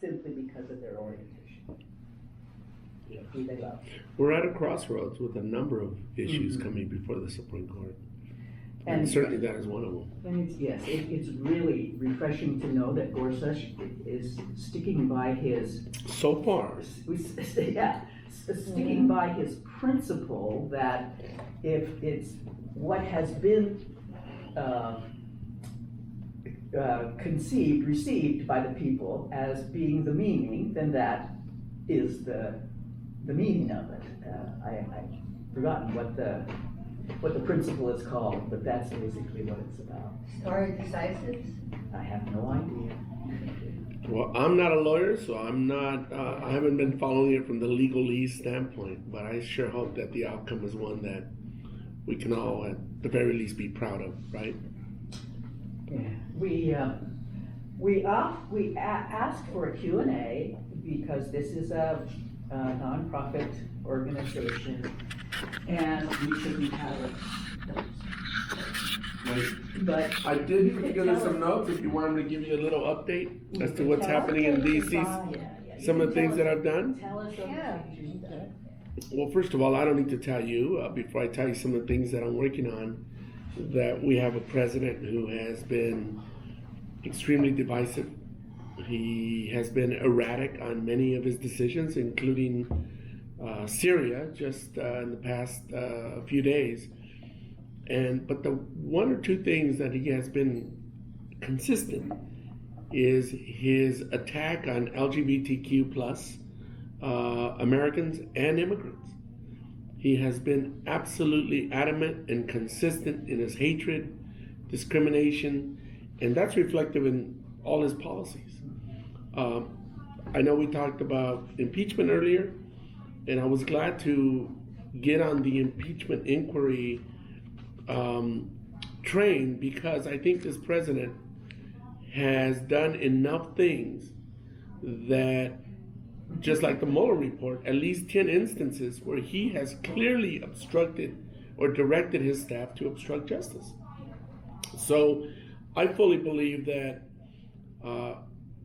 simply because of their orientation. Who they love. We're at a crossroads with a number of issues coming before the Supreme Court. And certainly that is one of them. And it's really refreshing to know that Gorsuch is sticking by his... So far. Sticking by his principle that if it's what has been received by the people as being the meaning, then that is the meaning of it. I've forgotten what the principle is called, but that's basically what it's about. Stare decisis? I have no idea. Well, I'm not a lawyer, so I'm not, I haven't been following it from the legalese standpoint, but I sure hope that the outcome is one that we can all, at the very least, be proud of, right? Yeah. We asked for a Q&A because this is a nonprofit organization, and we shouldn't have it. But I did put together some notes if you want me to give you a little update as to what's happening in DC, some of the things that I've done. Tell us of the things you've done. Well, first of all, I don't need to tell you, before I tell you some of the things that I'm working on, that we have a president who has been extremely divisive. He has been erratic on many of his decisions, including Syria, just in the past few days. But the one or two things that he has been consistent is his attack on LGBTQ plus Americans and immigrants. He has been absolutely adamant and consistent in his hatred, discrimination, and that's reflective in all his policies. I know we talked about impeachment earlier, and I was glad to get on the impeachment inquiry train because I think this president has done enough things that, just like the Mueller report, at least 10 instances where he has clearly obstructed or directed his staff to obstruct justice. So I fully believe that,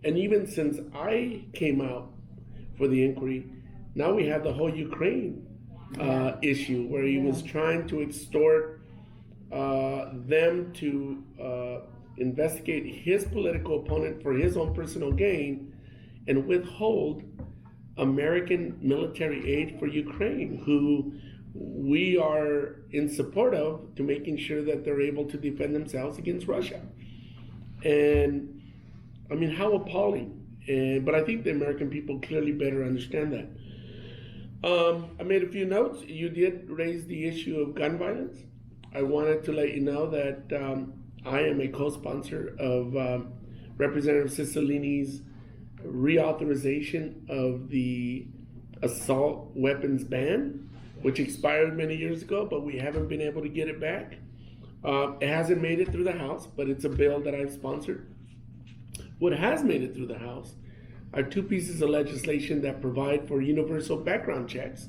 and even since I came out for the inquiry, now we have the whole Ukraine issue where he was trying to extort them to investigate his political opponent for his own personal gain and withhold American military aid for Ukraine, who we are in support of, to making sure that they're able to defend themselves against Russia. And I mean, how appalling. But I think the American people clearly better understand that. I made a few notes. You did raise the issue of gun violence. I wanted to let you know that I am a co-sponsor of Representative Cicilline's reauthorization of the assault weapons ban, which expired many years ago, but we haven't been able to get it back. It hasn't made it through the House, but it's a bill that I've sponsored. What has made it through the House are two pieces of legislation that provide for universal background checks,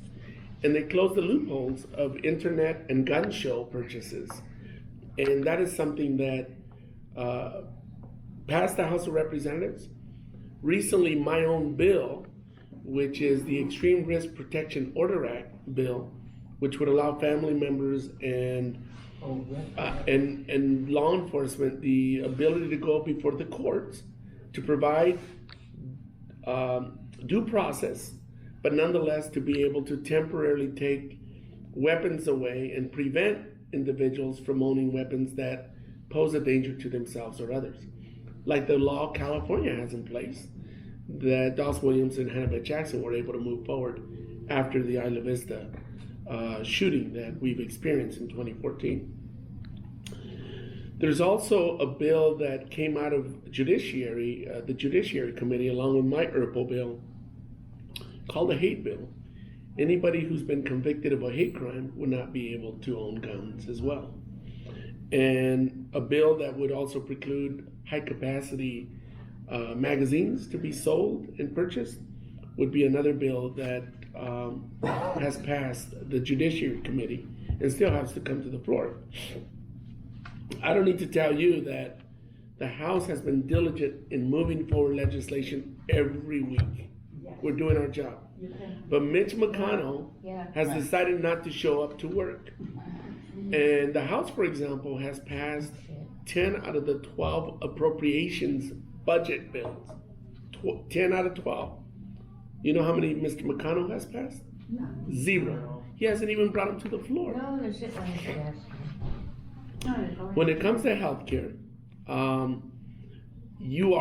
and they close the loopholes of internet and gun show purchases. And that is something that passed the House of Representatives. Recently, my own bill, which is the Extreme Risk Protection Order Act bill, which would allow family members and law enforcement the ability to go before the courts to provide due process, but nonetheless to be able to temporarily take weapons away and prevent individuals from owning weapons that pose a danger to themselves or others. Like the law California has in place, that Doss Williams and Hannibal Jackson were able to move forward after the Isla Vista shooting that we've experienced in 2014. There's also a bill that came out of Judiciary, the Judiciary Committee, along with my ERPO bill, called the hate bill. Anybody who's been convicted of a hate crime would not be able to own guns as well. And a bill that would also preclude high-capacity magazines to be sold and purchased would be another bill that has passed the Judiciary Committee and still has to come to the floor. I don't need to tell you that the House has been diligent in moving forward legislation every week. We're doing our job. But Mitch McConnell has decided not to show up to work. And the House, for example, has passed 10 out of the 12 appropriations budget bills. 10 out of 12. You know how many Mr. McConnell has passed? 0. He hasn't even brought them to the floor. No, they're sitting on his desk. When it comes to healthcare, you